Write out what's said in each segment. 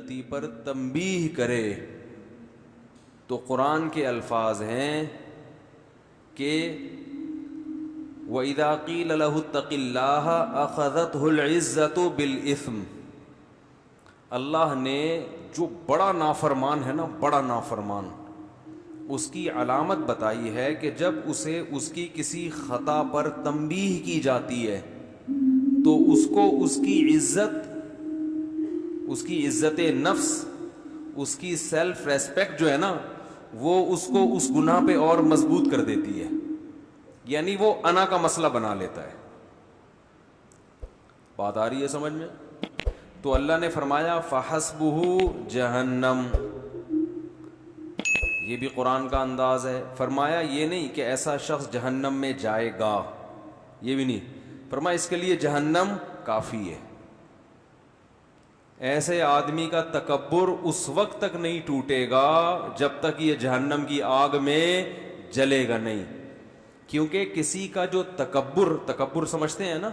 غلطی پر تنبیہ کرے تو قرآن کے الفاظ ہیں کہ وَإِذَا قِيلَ لَهُ اتَّقِ اللَّهَ أَخَذَتْهُ الْعِزَّةُ بِالْإِثْمِ. اللہ نے جو بڑا نافرمان ہے نا، بڑا نافرمان، اس کی علامت بتائی ہے کہ جب اسے اس کی کسی خطا پر تنبیہ کی جاتی ہے تو اس کو اس کی عزت نفس، اس کی سیلف ریسپیکٹ جو ہے نا، وہ اس کو اس گناہ پہ اور مضبوط کر دیتی ہے، یعنی وہ انا کا مسئلہ بنا لیتا ہے. بات آ رہی ہے سمجھ میں؟ تو اللہ نے فرمایا فَحَسْبُهُ جَهَنَّمْ. یہ بھی قرآن کا انداز ہے. فرمایا یہ نہیں کہ ایسا شخص جہنم میں جائے گا، یہ بھی نہیں. فرمایا اس کے لیے جہنم کافی ہے. ایسے آدمی کا تکبر اس وقت تک نہیں ٹوٹے گا جب تک یہ جہنم کی آگ میں جلے گا نہیں. کیونکہ کسی کا جو تکبر سمجھتے ہیں نا،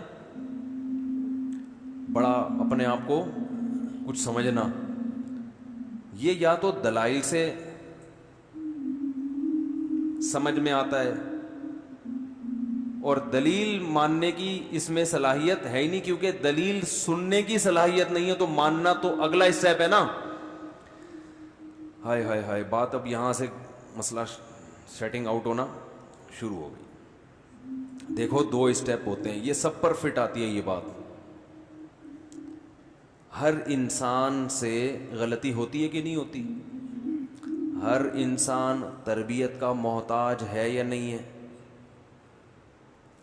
بڑا اپنے آپ کو کچھ سمجھنا، یہ یا تو دلائل سے سمجھ میں آتا ہے، اور دلیل ماننے کی اس میں صلاحیت ہے ہی نہیں، کیونکہ دلیل سننے کی صلاحیت نہیں ہے تو ماننا تو اگلا اسٹیپ ہے نا. ہائے ہائے ہائے، بات اب یہاں سے مسئلہ سیٹنگ آؤٹ ہونا شروع ہو گئی. دیکھو 2 اسٹیپ ہوتے ہیں، یہ سب پر فٹ آتی ہے یہ بات. ہر انسان سے غلطی ہوتی ہے کہ نہیں ہوتی؟ ہر انسان تربیت کا محتاج ہے یا نہیں ہے؟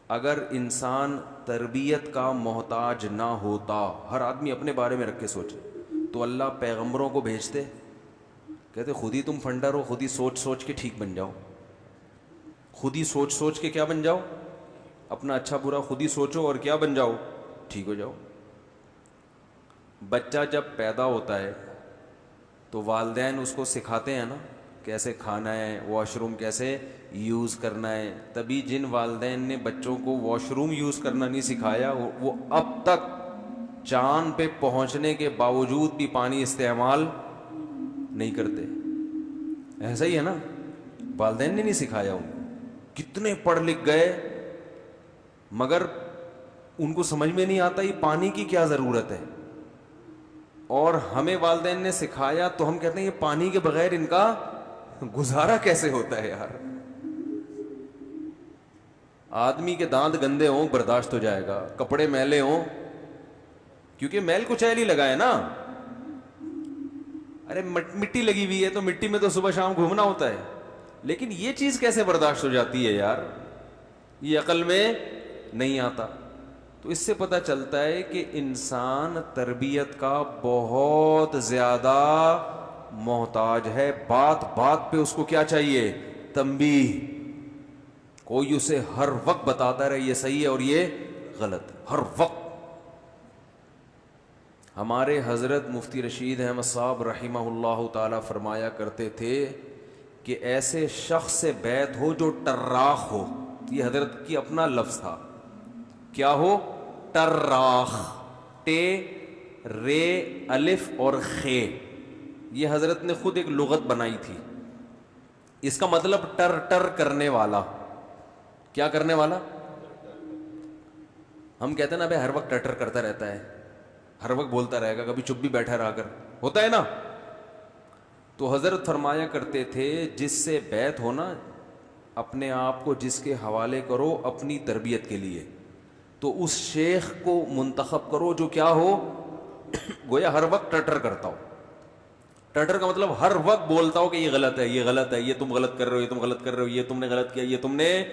اگر انسان تربیت کا محتاج نہ ہوتا، ہر آدمی اپنے بارے میں رکھ کے سوچے، تو اللہ پیغمبروں کو بھیجتے؟ کہتے خود ہی تم فنڈر ہو، خود ہی سوچ سوچ کے ٹھیک بن جاؤ، خود ہی سوچ سوچ کے کیا بن جاؤ، اپنا اچھا برا خود ہی سوچو اور کیا بن جاؤ، ٹھیک ہو جاؤ. بچہ جب پیدا ہوتا ہے تو والدین اس کو سکھاتے ہیں نا کیسے کھانا ہے، واش روم کیسے یوز کرنا ہے. تبھی جن والدین نے بچوں کو واش روم یوز کرنا نہیں سکھایا، وہ اب تک چاند پہ پہنچنے کے باوجود بھی پانی استعمال نہیں کرتے. ایسا ہی ہے نا، والدین نے نہیں سکھایا. ان کو کتنے پڑھ لکھ گئے مگر ان کو سمجھ میں نہیں آتا یہ پانی کی کیا ضرورت ہے. اور ہمیں والدین نے سکھایا تو ہم کہتے ہیں یہ پانی کے بغیر ان کا گزارا کیسے ہوتا ہے یار. آدمی کے دانت گندے ہوں برداشت ہو جائے گا، کپڑے میلے ہوں، کیونکہ میل کچیل ہی لگا ہے نا. ارے مٹی لگی ہوئی ہے تو مٹی میں تو صبح شام گھومنا ہوتا ہے، لیکن یہ چیز کیسے برداشت ہو جاتی ہے یار، یہ عقل میں نہیں آتا. تو اس سے پتہ چلتا ہے کہ انسان تربیت کا بہت زیادہ محتاج ہے. بات بات پہ اس کو کیا چاہیے؟ تنبیہ. کوئی اسے ہر وقت بتاتا رہے یہ صحیح ہے اور یہ غلط، ہر وقت. ہمارے حضرت مفتی رشید احمد صاحب رحمہ اللہ تعالی فرمایا کرتے تھے کہ ایسے شخص سے بیعت ہو جو ٹراخ ہو. یہ حضرت کی اپنا لفظ تھا. کیا ہو؟ ٹراخ. ٹے رے الف اور خے، یہ حضرت نے خود ایک لغت بنائی تھی. اس کا مطلب ٹر ٹر کرنے والا. کیا کرنے والا؟ ہم کہتے ہیں نا بھائی ہر وقت ٹر ٹر کرتا رہتا ہے، ہر وقت بولتا رہے گا، کبھی چپ بھی بیٹھا رہا کر، ہوتا ہے نا. تو حضرت فرمایا کرتے تھے جس سے بیعت ہونا، اپنے آپ کو جس کے حوالے کرو اپنی تربیت کے لیے، تو اس شیخ کو منتخب کرو جو کیا ہو، گویا ہر وقت ٹٹر کرتا ہو. ٹٹر کا مطلب ہر وقت بولتا ہو کہ یہ غلط ہے، یہ غلط ہے، یہ تم غلط کر رہے ہو، یہ تم غلط کر رہے ہو، یہ تم نے غلط کیا، یہ تم نے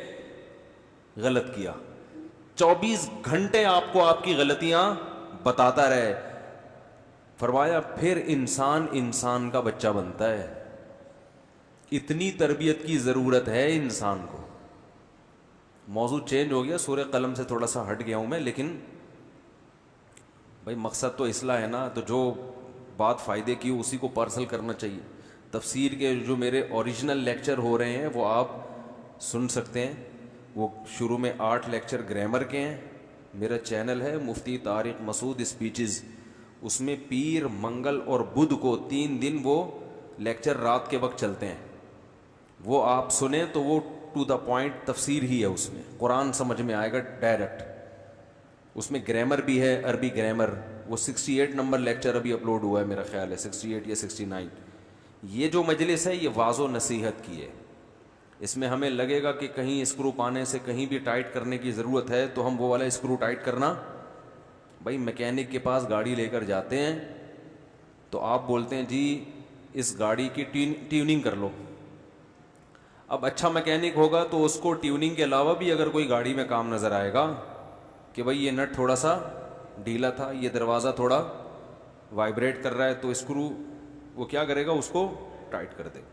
غلط کیا. 24 گھنٹے آپ کو آپ کی غلطیاں بتاتا رہے. فرمایا پھر انسان کا بچہ بنتا ہے. اتنی تربیت کی ضرورت ہے انسان کو. موضوع چینج ہو گیا، سورہ قلم سے تھوڑا سا ہٹ گیا ہوں میں، لیکن بھائی مقصد تو اصلاح ہے نا، تو جو بات فائدے کی اسی کو پارسل کرنا چاہیے. تفسیر کے جو میرے اوریجنل لیکچر ہو رہے ہیں وہ آپ سن سکتے ہیں. وہ شروع میں 8 لیکچر گرامر کے ہیں. میرا چینل ہے مفتی طارق مسعود اسپیچز، اس میں پیر منگل اور بدھ کو 3 دن وہ لیکچر رات کے وقت چلتے ہیں. وہ آپ سنیں تو وہ ٹو دا پوائنٹ تفسیر ہی ہے, اس میں قرآن سمجھ میں آئے گا ڈائریکٹ. اس میں گرامر بھی ہے, عربی گرامر. وہ 68 نمبر لیکچر ابھی اپلوڈ ہوا ہے میرا خیال ہے, 68 یا 69. یہ جو مجلس ہے یہ واضح و نصیحت کی ہے. اس میں ہمیں لگے گا کہ کہیں اسکرو پانے سے کہیں بھی ٹائٹ کرنے کی ضرورت ہے تو ہم وہ والا اسکرو ٹائٹ کرنا. بھائی میکینک کے پاس گاڑی لے کر جاتے ہیں تو آپ بولتے ہیں جی اس گاڑی کی ٹیوننگ کر لو. اب اچھا میکینک ہوگا تو اس کو ٹیوننگ کے علاوہ بھی اگر کوئی گاڑی میں کام نظر آئے گا کہ بھائی یہ نٹ تھوڑا سا ڈھیلا تھا, یہ دروازہ تھوڑا وائبریٹ کر رہا ہے, تو اسکرو وہ کیا کرے گا, اس کو ٹائٹ کر دے گا.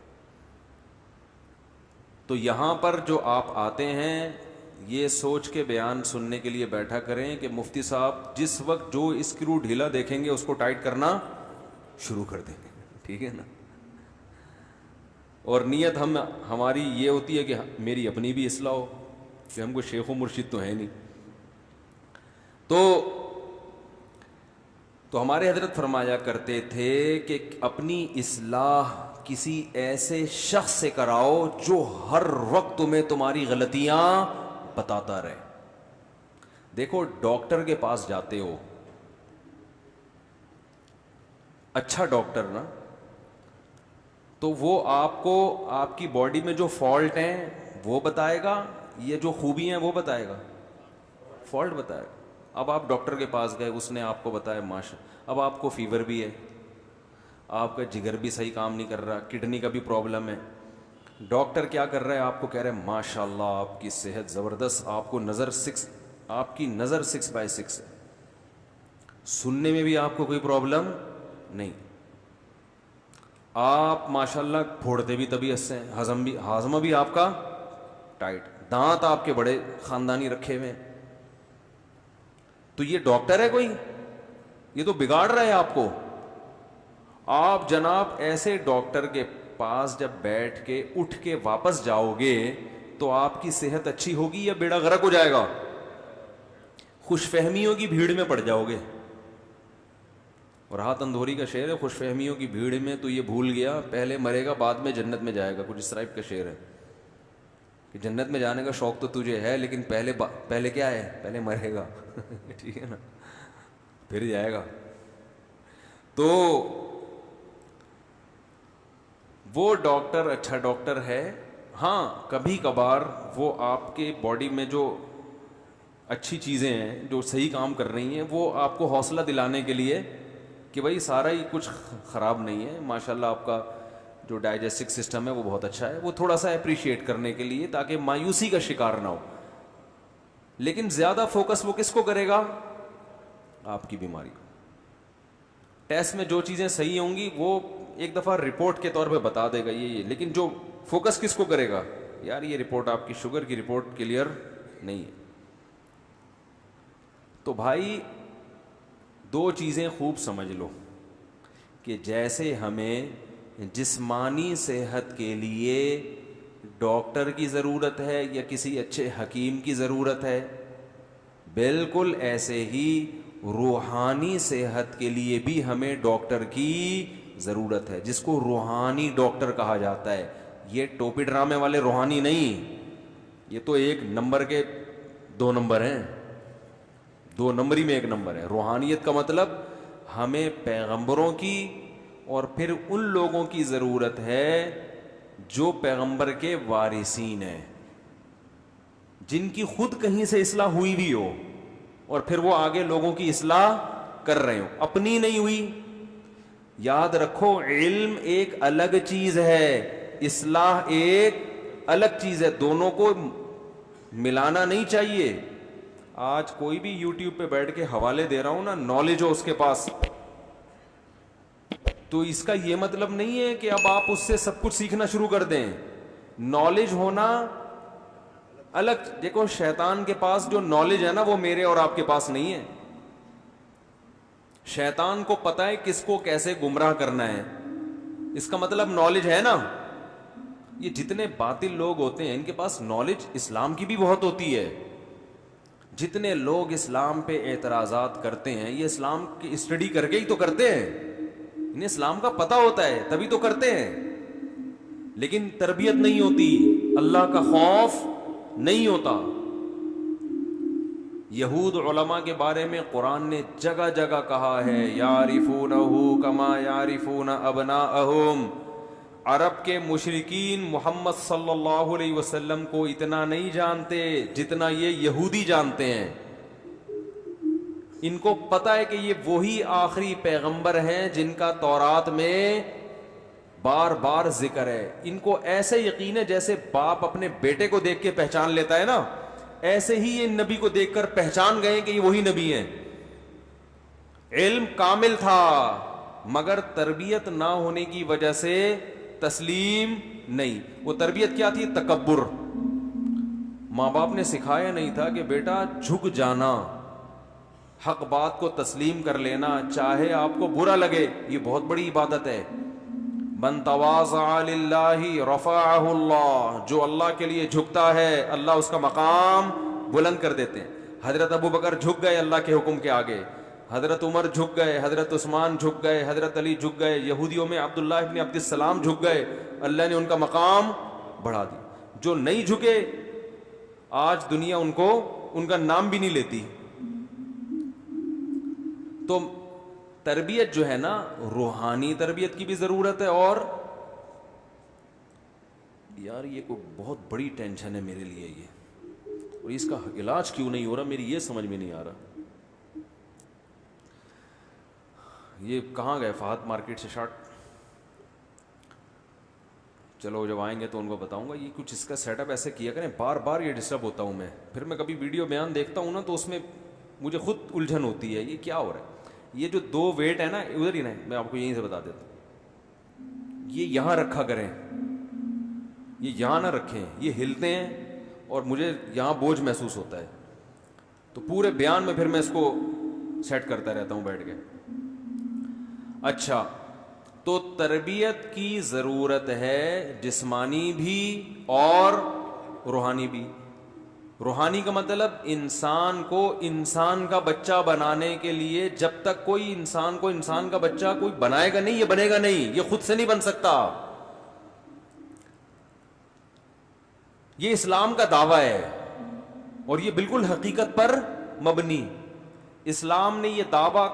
تو یہاں پر جو آپ آتے ہیں یہ سوچ کے بیان سننے کے لیے بیٹھا کریں کہ مفتی صاحب جس وقت جو اسکرو ڈھیلا دیکھیں گے اس کو ٹائٹ کرنا شروع کر دیں گے. ٹھیک ہے نا. اور نیت ہماری یہ ہوتی ہے کہ میری اپنی بھی اصلاح ہو, کہ ہم کو شیخ و مرشد تو ہے نہیں. تو ہمارے حضرت فرمایا کرتے تھے کہ اپنی اصلاح کسی ایسے شخص سے کراؤ جو ہر وقت تمہیں تمہاری غلطیاں بتاتا رہے. دیکھو ڈاکٹر کے پاس جاتے ہو, اچھا ڈاکٹر نا, تو وہ آپ کو آپ کی باڈی میں جو فالٹ ہیں وہ بتائے گا, یہ جو خوبی ہیں وہ بتائے گا, فالٹ بتائے گا. اب آپ ڈاکٹر کے پاس گئے, اس نے آپ کو بتایا ماشا, اب آپ کو فیور بھی ہے, آپ کا جگر بھی صحیح کام نہیں کر رہا, کڈنی کا بھی پرابلم ہے. ڈاکٹر کیا کر رہا ہے, آپ کو کہہ رہے ہیں ماشاء اللہ آپ کی صحت زبردست, آپ کو آپ کی نظر 6/6 ہے, سننے میں بھی آپ کو کوئی پرابلم نہیں, آپ ماشاءاللہ پھوڑتے بھی طبیعت سے, ہاضمہ بھی آپ کا ٹائٹ, دانت آپ کے بڑے خاندانی رکھے ہوئے. تو یہ ڈاکٹر ہے کوئی؟ یہ تو بگاڑ رہا ہے آپ کو. آپ جناب ایسے ڈاکٹر کے پاس جب بیٹھ کے اٹھ کے واپس جاؤ گے تو آپ کی صحت اچھی ہوگی یا بیڑا غرق ہو جائے گا؟ خوش فہمیوں کی بھیڑ میں پڑ جاؤ گے. اور ہاتھ اندھوری کا شعر ہے, خوش فہمیوں کی بھیڑ میں تو یہ بھول گیا پہلے مرے گا بعد میں جنت میں جائے گا. کچھ اس ٹائپ کا شعر ہے کہ جنت میں جانے کا شوق تو تجھے ہے لیکن پہلے کیا ہے, پہلے مرے گا. ٹھیک ہے نا, پھر جائے گا. تو وہ ڈاکٹر اچھا ڈاکٹر ہے. ہاں کبھی کبھار وہ آپ کے باڈی میں جو اچھی چیزیں ہیں جو صحیح کام کر رہی ہیں وہ آپ کو حوصلہ دلانے کے لیے کہ بھائی سارا ہی کچھ خراب نہیں ہے, ماشاءاللہ آپ کا جو ڈائجسٹک سسٹم ہے وہ بہت اچھا ہے, وہ تھوڑا سا اپریشیٹ کرنے کے لیے تاکہ مایوسی کا شکار نہ ہو. لیکن زیادہ فوکس وہ کس کو کرے گا؟ آپ کی بیماری کو. ٹیسٹ میں جو چیزیں صحیح ہوں گی وہ ایک دفعہ رپورٹ کے طور پہ بتا دے گا یہ, لیکن جو فوکس کس کو کرے گا, یار یہ رپورٹ آپ کی شوگر کی رپورٹ کلیئر نہیں ہے. تو بھائی دو چیزیں خوب سمجھ لو کہ جیسے ہمیں جسمانی صحت کے لیے ڈاکٹر کی ضرورت ہے یا کسی اچھے حکیم کی ضرورت ہے, بالکل ایسے ہی روحانی صحت کے لیے بھی ہمیں ڈاکٹر کی ضرورت ہے, جس کو روحانی ڈاکٹر کہا جاتا ہے. یہ ٹوپی ڈرامے والے روحانی نہیں, یہ تو 1 نمبر کے 2 نمبر ہیں, 2 نمبری میں 1 نمبر ہے. روحانیت کا مطلب ہمیں پیغمبروں کی اور پھر ان لوگوں کی ضرورت ہے جو پیغمبر کے وارثین ہیں, جن کی خود کہیں سے اصلاح ہوئی بھی ہو اور پھر وہ آگے لوگوں کی اصلاح کر رہے ہو, اپنی نہیں ہوئی. یاد رکھو علم ایک الگ چیز ہے, اصلاح ایک الگ چیز ہے, دونوں کو ملانا نہیں چاہیے. آج کوئی بھی یوٹیوب پہ بیٹھ کے حوالے دے رہا ہوں نا, نالج ہو اس کے پاس, تو اس کا یہ مطلب نہیں ہے کہ اب آپ اس سے سب کچھ سیکھنا شروع کر دیں. نالج ہونا الگ. دیکھو شیطان کے پاس جو نالج ہے نا وہ میرے اور آپ کے پاس نہیں ہے. شیطان کو پتا ہے کس کو کیسے گمراہ کرنا ہے, اس کا مطلب نالج ہے نا. یہ جتنے باطل لوگ ہوتے ہیں ان کے پاس نالج اسلام کی بھی بہت ہوتی ہے. جتنے لوگ اسلام پہ اعتراضات کرتے ہیں یہ اسلام کی اسٹڈی کر کے ہی تو کرتے ہیں, انہیں اسلام کا پتہ ہوتا ہے تبھی تو کرتے ہیں, لیکن تربیت نہیں ہوتی, اللہ کا خوف نہیں ہوتا. یہود علماء کے بارے میں قرآن نے جگہ جگہ کہا ہے یعرفونہ کما یعرفون ابناءہم, عرب کے مشرکین محمد صلی اللہ علیہ وسلم کو اتنا نہیں جانتے جتنا یہ یہودی جانتے ہیں. ان کو پتہ ہے کہ یہ وہی آخری پیغمبر ہیں جن کا تورات میں بار بار ذکر ہے. ان کو ایسے یقین ہے جیسے باپ اپنے بیٹے کو دیکھ کے پہچان لیتا ہے نا, ایسے ہی یہ نبی کو دیکھ کر پہچان گئے کہ یہ وہی نبی ہیں. علم کامل تھا مگر تربیت نہ ہونے کی وجہ سے تسلیم نہیں. وہ تربیت کیا تھی؟ تکبر. ماں باپ نے سکھایا نہیں تھا کہ بیٹا جھک جانا, حق بات کو تسلیم کر لینا چاہے آپ کو برا لگے, یہ بہت بڑی عبادت ہے. من تواضع للہ رفعہ اللہ, جو اللہ کے لیے جھکتا ہے اللہ اس کا مقام بلند کر دیتے ہیں. حضرت ابو بکر جھک گئے اللہ کے حکم کے آگے, حضرت عمر جھک گئے, حضرت عثمان جھک گئے, حضرت علی جھک گئے, یہودیوں میں عبداللہ ابن عبد السلام جھک گئے, اللہ نے ان کا مقام بڑھا دیا. جو نہیں جھکے آج دنیا ان کو ان کا نام بھی نہیں لیتی. تو تربیت جو ہے نا, روحانی تربیت کی بھی ضرورت ہے. اور یار یہ کوئی بہت بڑی ٹینشن ہے میرے لیے یہ, اور اس کا علاج کیوں نہیں ہو رہا میری یہ سمجھ میں نہیں آ رہا. یہ کہاں گئے فہد مارکیٹ سے شارٹ؟ چلو جب آئیں گے تو ان کو بتاؤں گا. یہ کچھ اس کا سیٹ اپ ایسے کیا کریں, بار بار یہ ڈسٹرب ہوتا ہوں میں. پھر میں کبھی ویڈیو بیان دیکھتا ہوں نا تو اس میں مجھے خود الجھن ہوتی ہے, یہ کیا ہو رہا ہے. یہ جو دو ویٹ ہے نا ادھر ہی نا, میں آپ کو یہیں سے بتا دیتا ہوں, یہ یہاں رکھا کریں, یہ یہاں نہ رکھیں, یہ ہلتے ہیں اور مجھے یہاں بوجھ محسوس ہوتا ہے. تو پورے بیان میں پھر میں اس کو سیٹ کرتا رہتا ہوں بیٹھ کے. اچھا, تو تربیت کی ضرورت ہے جسمانی بھی اور روحانی بھی. روحانی کا مطلب انسان کو انسان کا بچہ بنانے کے لیے جب تک کوئی انسان کو انسان کا بچہ کوئی بنائے گا نہیں, یہ بنے گا نہیں, یہ خود سے نہیں بن سکتا. یہ اسلام کا دعویٰ ہے اور یہ بالکل حقیقت پر مبنی. اسلام نے یہ دعویٰ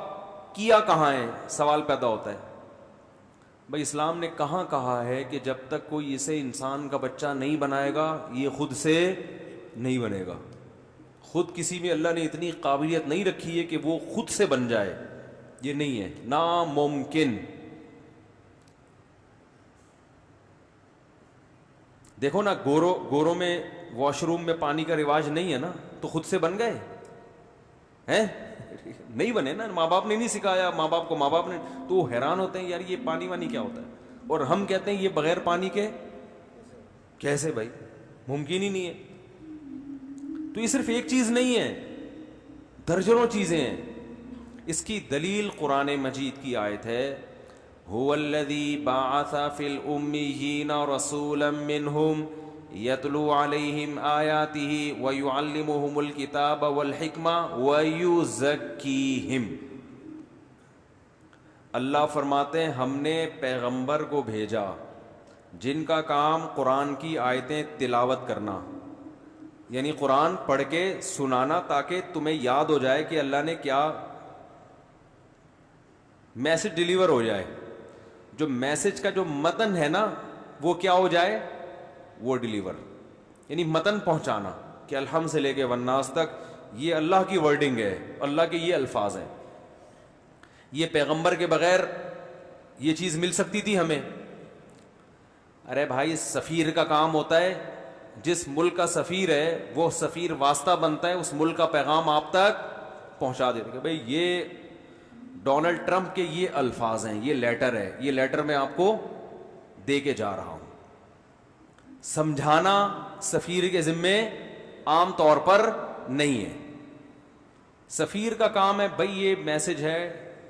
کیا کہاں ہے؟ سوال پیدا ہوتا ہے بھائی اسلام نے کہاں کہا ہے کہ جب تک کوئی اسے انسان کا بچہ نہیں بنائے گا یہ خود سے نہیں بنے گا. خود کسی میں اللہ نے اتنی قابلیت نہیں رکھی ہے کہ وہ خود سے بن جائے, یہ نہیں ہے, ناممکن. دیکھو نا, گوروں میں واش روم میں پانی کا رواج نہیں ہے نا, تو خود سے بن گئے ہیں؟ نہیں بنے نا, ماں باپ نے نہیں سکھایا, ماں باپ کو ماں باپ نے. تو وہ حیران ہوتے ہیں یار یہ پانی وانی کیا ہوتا ہے, اور ہم کہتے ہیں یہ بغیر پانی کے کیسے بھائی, ممکن ہی نہیں ہے. تو یہ صرف ایک چیز نہیں ہے, درجنوں چیزیں ہیں. اس کی دلیل قرآن مجید کی آیت ہے هو الذی بعث فی الامیین رسولا منہم یتلو علیہم آیاتہ ویعلمہم الکتاب والحکمہ ویزکیہم. اللہ فرماتے ہیں ہم نے پیغمبر کو بھیجا جن کا کام قرآن کی آیتیں تلاوت کرنا, یعنی قرآن پڑھ کے سنانا تاکہ تمہیں یاد ہو جائے کہ اللہ نے کیا میسج ڈیلیور ہو جائے. جو میسج کا جو متن ہے نا وہ کیا ہو جائے, وہ ڈیلیور, یعنی متن پہنچانا کہ الحمد سے لے کے والناس تک یہ اللہ کی ورڈنگ ہے, اللہ کے یہ الفاظ ہیں. یہ پیغمبر کے بغیر یہ چیز مل سکتی تھی ہمیں؟ ارے بھائی سفیر کا کام ہوتا ہے, جس ملک کا سفیر ہے وہ سفیر واسطہ بنتا ہے, اس ملک کا پیغام آپ تک پہنچا دیتے کہ بھئی یہ ڈونلڈ ٹرمپ کے یہ الفاظ ہیں, یہ لیٹر ہے, یہ لیٹر میں آپ کو دے کے جا رہا ہوں. سمجھانا سفیر کے ذمے عام طور پر نہیں ہے. سفیر کا کام ہے بھئی یہ میسج ہے,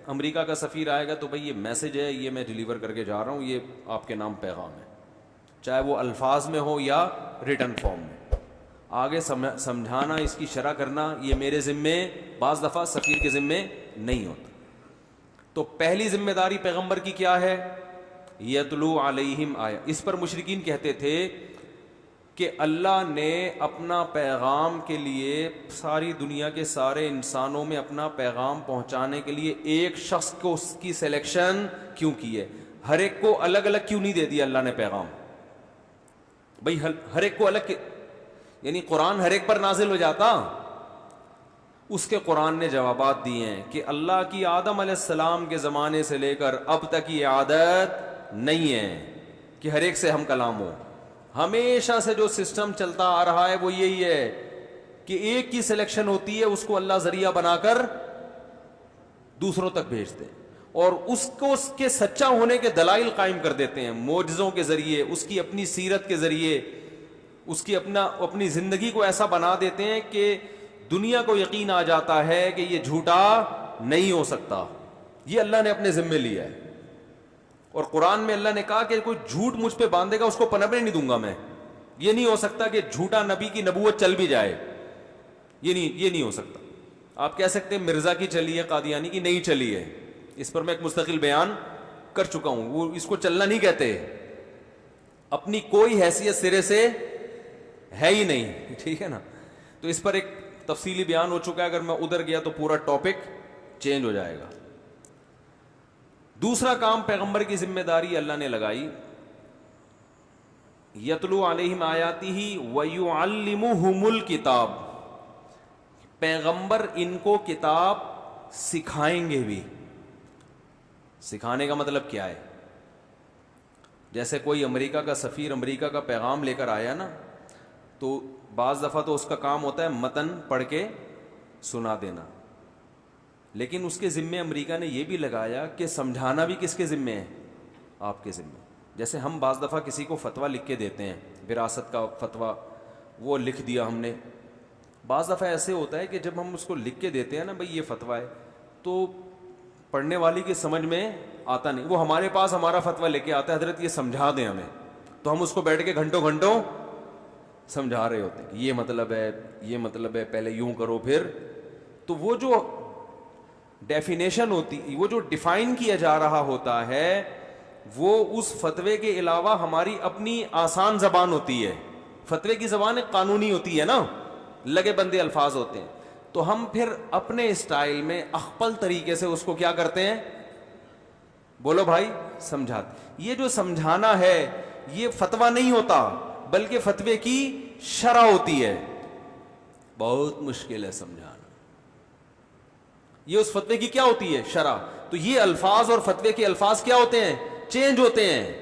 امریکہ کا سفیر آئے گا تو بھئی یہ میسج ہے, یہ میں ڈیلیور کر کے جا رہا ہوں, یہ آپ کے نام پیغام ہے, چاہے وہ الفاظ میں ہو یا ریٹن فارم میں. آگے سمجھانا، اس کی شرح کرنا، یہ میرے ذمے، بعض دفعہ سفیر کے ذمے نہیں ہوتا. تو پہلی ذمہ داری پیغمبر کی کیا ہے؟ یتلو علیہم آیا. اس پر مشرکین کہتے تھے کہ اللہ نے اپنا پیغام کے لیے ساری دنیا کے سارے انسانوں میں اپنا پیغام پہنچانے کے لیے ایک شخص کو اس کی سلیکشن کیوں کی ہے؟ ہر ایک کو الگ الگ کیوں نہیں دے دیا اللہ نے پیغام؟ بھائی ہر ایک کو الگ، یعنی قرآن ہر ایک پر نازل ہو جاتا؟ اس کے قرآن نے جوابات دیے ہیں کہ اللہ کی آدم علیہ السلام کے زمانے سے لے کر اب تک یہ عادت نہیں ہے کہ ہر ایک سے ہم کلام ہو. ہمیشہ سے جو سسٹم چلتا آ رہا ہے وہ یہی ہے کہ ایک کی سلیکشن ہوتی ہے، اس کو اللہ ذریعہ بنا کر دوسروں تک بھیجتے ہیں اور اس کو اس کے سچا ہونے کے دلائل قائم کر دیتے ہیں، معجزوں کے ذریعے، اس کی اپنی سیرت کے ذریعے، اس کی اپنی زندگی کو ایسا بنا دیتے ہیں کہ دنیا کو یقین آ جاتا ہے کہ یہ جھوٹا نہیں ہو سکتا. یہ اللہ نے اپنے ذمے لیا ہے. اور قرآن میں اللہ نے کہا کہ کوئی جھوٹ مجھ پہ باندھے گا اس کو پنپنے نہیں دوں گا میں. یہ نہیں ہو سکتا کہ جھوٹا نبی کی نبوت چل بھی جائے، یہ نہیں ہو سکتا. آپ کہہ سکتے ہیں مرزا کی چلی ہے، قادیانی کی نہیں چلی ہے، اس پر میں ایک مستقل بیان کر چکا ہوں. وہ اس کو چلنا نہیں کہتے، اپنی کوئی حیثیت سرے سے ہے ہی نہیں، ٹھیک ہے نا. تو اس پر ایک تفصیلی بیان ہو چکا ہے، اگر میں ادھر گیا تو پورا ٹاپک چینج ہو جائے گا. دوسرا کام پیغمبر کی ذمہ داری اللہ نے لگائی، یتلو علیہم آیاتہ ویعلمہم الکتاب. پیغمبر ان کو کتاب سکھائیں گے بھی. سکھانے کا مطلب کیا ہے؟ جیسے کوئی امریکہ کا سفیر امریکہ کا پیغام لے کر آیا نا، تو بعض دفعہ تو اس کا کام ہوتا ہے متن پڑھ کے سنا دینا، لیکن اس کے ذمے امریکہ نے یہ بھی لگایا کہ سمجھانا بھی کس کے ذمے ہے؟ آپ کے ذمے. جیسے ہم بعض دفعہ کسی کو فتویٰ لکھ کے دیتے ہیں، وراثت کا فتویٰ وہ لکھ دیا ہم نے. بعض دفعہ ایسے ہوتا ہے کہ جب ہم اس کو لکھ کے دیتے ہیں نا بھئی یہ فتویٰ ہے، تو پڑھنے والی کی سمجھ میں آتا نہیں. وہ ہمارے پاس ہمارا فتویٰ لے کے آتا ہے، حضرت یہ سمجھا دیں ہمیں، تو ہم اس کو بیٹھ کے گھنٹوں گھنٹوں سمجھا رہے ہوتے ہیں کہ یہ مطلب ہے، یہ مطلب ہے، پہلے یوں کرو پھر. تو وہ جو ڈیفینیشن ہوتی، وہ جو ڈیفائن کیا جا رہا ہوتا ہے، وہ اس فتوے کے علاوہ ہماری اپنی آسان زبان ہوتی ہے. فتوے کی زبان ایک قانونی ہوتی ہے نا، لگے بندے الفاظ ہوتے ہیں. تو ہم پھر اپنے اسٹائل میں اخپل طریقے سے اس کو کیا کرتے ہیں؟ بولو بھائی، سمجھاتے. یہ جو سمجھانا ہے یہ فتویٰ نہیں ہوتا، بلکہ فتوے کی شرح ہوتی ہے. بہت مشکل ہے سمجھانا. یہ اس فتوے کی کیا ہوتی ہے؟ شرح. تو یہ الفاظ اور فتوے کے الفاظ کیا ہوتے ہیں؟ چینج ہوتے ہیں.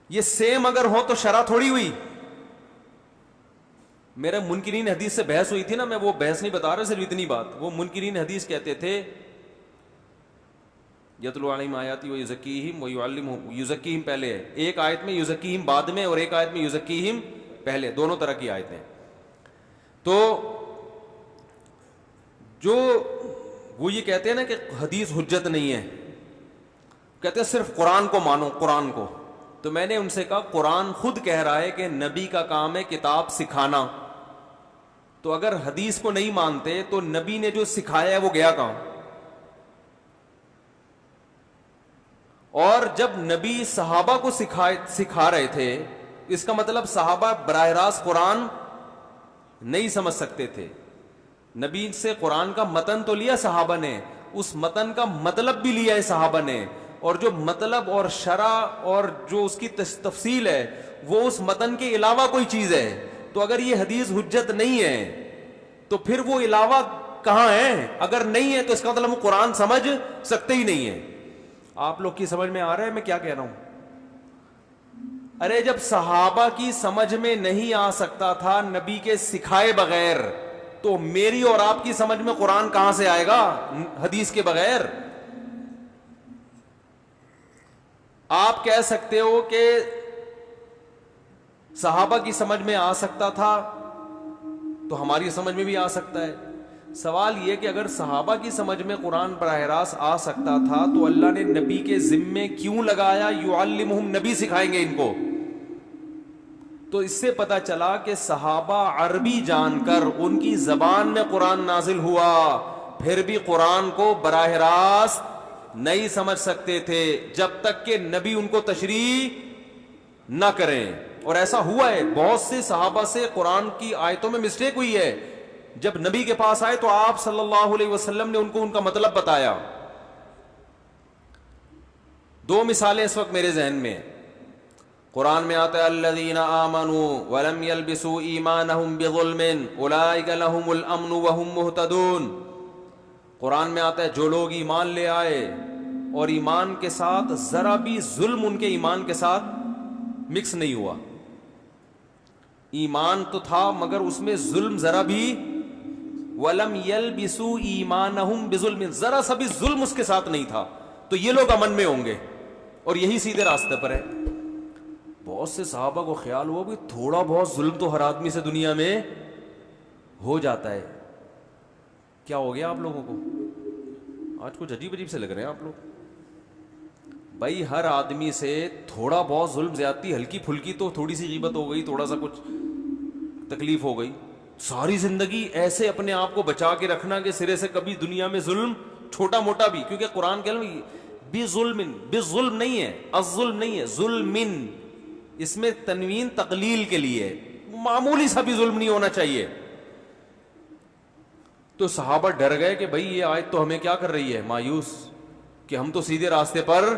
یہ سیم اگر ہو تو شرح تھوڑی ہوئی. میرے منکرین حدیث سے بحث ہوئی تھی نا، میں وہ بحث نہیں بتا رہا، صرف اتنی بات. وہ منکرین حدیث کہتے تھے یتلو علیہم آیاتہ ویزکیہم ویعلمہم. یزکیہم پہلے ہے، ایک آیت میں یزکیہم بعد میں، اور ایک آیت میں یزکیہم پہلے، دونوں طرح کی آیتیں. تو جو وہ یہ کہتے ہیں نا کہ حدیث حجت نہیں ہے، کہتے ہیں صرف قرآن کو مانو، قرآن کو. تو میں نے ان سے کہا قرآن خود کہہ رہا ہے کہ نبی کا کام ہے کتاب سکھانا. تو اگر حدیث کو نہیں مانتے تو نبی نے جو سکھایا ہے وہ گیا کہاں؟ اور جب نبی صحابہ کو سکھا رہے تھے، اس کا مطلب صحابہ براہ راست قرآن نہیں سمجھ سکتے تھے. نبی سے قرآن کا متن تو لیا صحابہ نے، اس متن کا مطلب بھی لیا ہے صحابہ نے، اور جو مطلب اور شرح اور جو اس کی تفصیل ہے وہ اس متن کے علاوہ کوئی چیز ہے. تو اگر یہ حدیث حجت نہیں ہے تو پھر وہ علاوہ کہاں ہے؟ اگر نہیں ہے تو اس کا مطلب وہ قرآن سمجھ سکتے ہی نہیں ہے. آپ لوگ کی سمجھ میں آ رہا ہے میں کیا کہہ رہا ہوں؟ ارے جب صحابہ کی سمجھ میں نہیں آ سکتا تھا نبی کے سکھائے بغیر، تو میری اور آپ کی سمجھ میں قرآن کہاں سے آئے گا حدیث کے بغیر؟ آپ کہہ سکتے ہو کہ صحابہ کی سمجھ میں آ سکتا تھا تو ہماری سمجھ میں بھی آ سکتا ہے. سوال یہ کہ اگر صحابہ کی سمجھ میں قرآن براہ راست آ سکتا تھا تو اللہ نے نبی کے ذمے کیوں لگایا یعلمہم؟ نبی سکھائیں گے ان کو. تو اس سے پتا چلا کہ صحابہ عربی جان کر ان کی زبان میں قرآن نازل ہوا پھر بھی قرآن کو براہ راست نہیں سمجھ سکتے تھے جب تک کہ نبی ان کو تشریح نہ کریں. اور ایسا ہوا ہے, بہت سے صحابہ سے قرآن کی آیتوں میں مسٹیک ہوئی ہے. جب نبی کے پاس آئے تو آپ صلی اللہ علیہ وسلم نے ان کو ان کا مطلب بتایا. 2 مثالیں اس وقت میرے ذہن میں. قرآن میں آتا ہے الذین آمنوا ولم یلبسوا ایمانہم بظلم اولئک لہم الامن وہم مہتدون. قرآن میں آتا ہے جو لوگ ایمان لے آئے اور ایمان کے ساتھ ذرا بھی ظلم ان کے ایمان کے ساتھ مکس نہیں ہوا. ایمان تو تھا مگر اس میں ظلم ذرا بھی, وَلَمْ يَلْبِسُوا إِيمَانَهُمْ بِظُلْمٍ, ذرا سا بھی ظلم اس کے ساتھ نہیں تھا, تو یہ لوگ امن میں ہوں گے اور یہی سیدھے راستے پر ہے. بہت سے صحابہ کو خیال ہوا کہ تھوڑا بہت ظلم تو ہر آدمی سے دنیا میں ہو جاتا ہے. کیا ہو گیا آپ لوگوں کو؟ آج کچھ عجیب عجیب سے لگ رہے ہیں آپ لوگ. بھائی ہر آدمی سے تھوڑا بہت ظلم زیادتی ہلکی پھلکی تو تھوڑی سی غیبت ہو گئی, تھوڑا سا کچھ تکلیف ہو گئی. ساری زندگی ایسے اپنے آپ کو بچا کے رکھنا کہ سرے سے کبھی دنیا میں ظلم چھوٹا موٹا بھی, کیونکہ قرآن کے بظلم بظلم نہیں ہے, الظلم نہیں ہے, ظلمن, اس میں تنوین تقلیل کے لیے, معمولی سا بھی ظلم نہیں ہونا چاہیے. تو صحابہ ڈر گئے کہ بھائی یہ آیت تو ہمیں کیا کر رہی ہے, مایوس, کہ ہم تو سیدھے راستے پر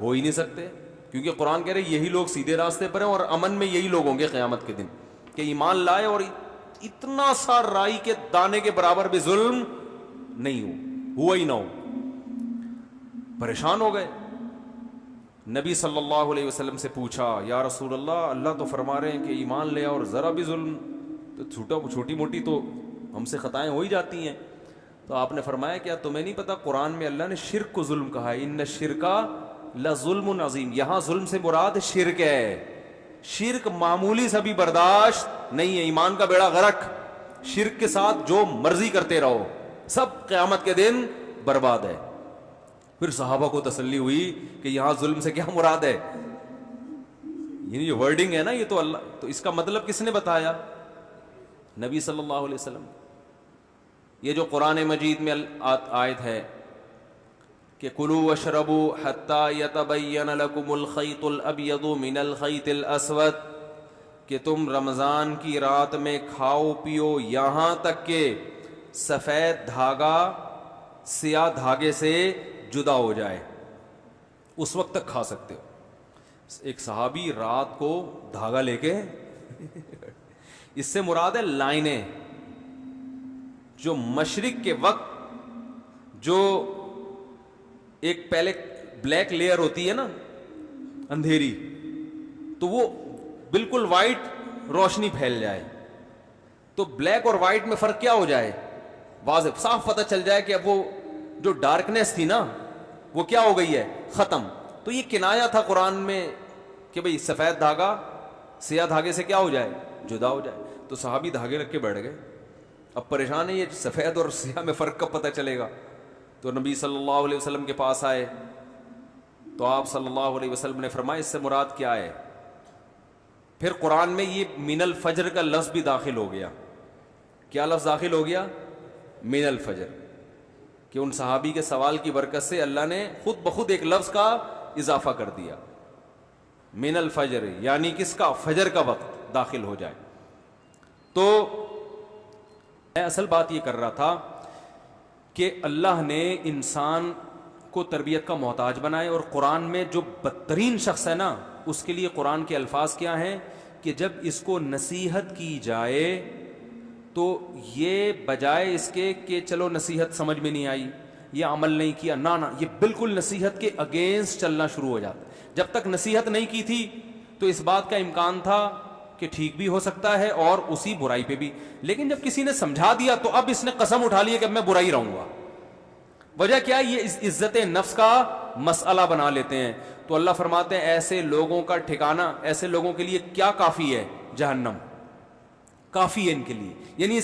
ہو ہی نہیں سکتے, کیونکہ قرآن کہہ رہے یہی لوگ سیدھے راستے پر ہیں اور امن میں یہی لوگ ہوں گے قیامت کے دن کہ ایمان لائے اور اتنا سا رائی کے دانے کے برابر بھی ظلم نہیں ہوا ہی نہ ہو. پریشان ہو گئے. نبی صلی اللہ علیہ وسلم سے پوچھا یا رسول اللہ, اللہ تو فرما رہے ہیں کہ ایمان لے اور ذرا بھی ظلم, تو چھوٹی موٹی تو ہم سے خطائیں ہو ہی جاتی ہیں. تو آپ نے فرمایا کیا تمہیں نہیں پتا قرآن میں اللہ نے شرک کو ظلم کہا ہے, ان الشرک لظلم عظیم. یہاں ظلم سے مراد شرک ہے. شرک معمولی سا بھی برداشت نہیں ہے, ایمان کا بیڑا غرق. شرک کے ساتھ جو مرضی کرتے رہو سب قیامت کے دن برباد ہے. پھر صحابہ کو تسلی ہوئی کہ یہاں ظلم سے کیا مراد ہے, یعنی یہ ورڈنگ ہے نا یہ تو اللہ, تو اس کا مطلب کس نے بتایا؟ نبی صلی اللہ علیہ وسلم. یہ جو قرآن مجید میں آیت ہے کہ کلوا واشربوا حتی یتبین لکم الخیط الابیض من الخیط الاسود, کہ تم رمضان کی رات میں کھاؤ پیو یہاں تک کہ سفید دھاگا سیاہ دھاگے سے جدا ہو جائے, اس وقت تک کھا سکتے ہو. ایک صحابی رات کو دھاگا لے کے اس سے مراد ہے لائنیں, جو مشرق کے وقت جو ایک پہلے بلیک لیئر ہوتی ہے نا اندھیری, تو وہ بالکل وائٹ روشنی پھیل جائے, تو بلیک اور وائٹ میں فرق کیا ہو جائے, واضح صاف پتہ چل جائے کہ اب وہ جو ڈارکنیس تھی نا وہ کیا ہو گئی ہے, ختم. تو یہ کنایا تھا قرآن میں کہ بھئی سفید دھاگا سیاہ دھاگے سے کیا ہو جائے, جدا ہو جائے. تو صحابی دھاگے رکھ کے بیٹھ گئے. اب پریشان ہے یہ سفید اور سیاہ میں فرق کب پتہ چلے گا. تو نبی صلی اللہ علیہ وسلم کے پاس آئے تو آپ صلی اللہ علیہ وسلم نے فرمایا اس سے مراد کیا ہے. پھر قرآن میں یہ من الفجر کا لفظ بھی داخل ہو گیا. کیا لفظ داخل ہو گیا؟ من الفجر, کہ ان صحابی کے سوال کی برکت سے اللہ نے خود بخود ایک لفظ کا اضافہ کر دیا, من الفجر, یعنی کس کا, فجر کا وقت داخل ہو جائے. تو میں اصل بات یہ کر رہا تھا کہ اللہ نے انسان کو تربیت کا محتاج بنائے, اور قرآن میں جو بدترین شخص ہے نا اس کے لیے قرآن کے الفاظ کیا ہیں کہ جب اس کو نصیحت کی جائے تو یہ بجائے اس کے کہ چلو نصیحت سمجھ میں نہیں آئی یا عمل نہیں کیا, نہ یہ بالکل نصیحت کے اگینسٹ چلنا شروع ہو جاتا. جب تک نصیحت نہیں کی تھی تو اس بات کا امکان تھا کہ ٹھیک بھی ہو سکتا ہے اور اسی برائی پہ بھی, لیکن جب کسی نے سمجھا دیا تو اب اس نے قسم اٹھا لی کہ اب میں برائی رہوں گا. وجہ کیا, یہ عزت نفس کا مسئلہ بنا لیتے ہیں. تو اللہ فرماتے ہیں ایسے لوگوں کا ٹھکانہ, ایسے لوگوں کے لیے کیا کافی ہے, جہنم کافی ہے ان کے لیے. یعنی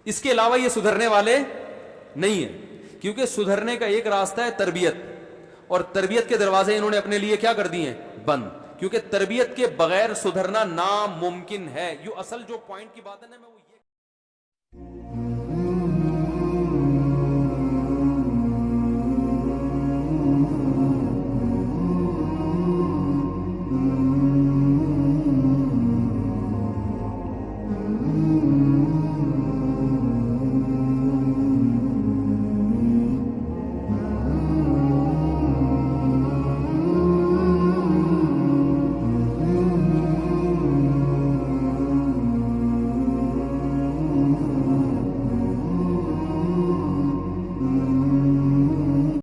اس کے علاوہ یہ سدھرنے والے نہیں ہیں, کیونکہ سدھرنے کا ایک راستہ ہے تربیت, اور تربیت کے دروازے انہوں نے اپنے لیے کیا کر دیے ہیں, بند. کیونکہ تربیت کے بغیر سدھرنا ناممکن ہے. یہ اصل جو پوائنٹ کی بات ہے نا میں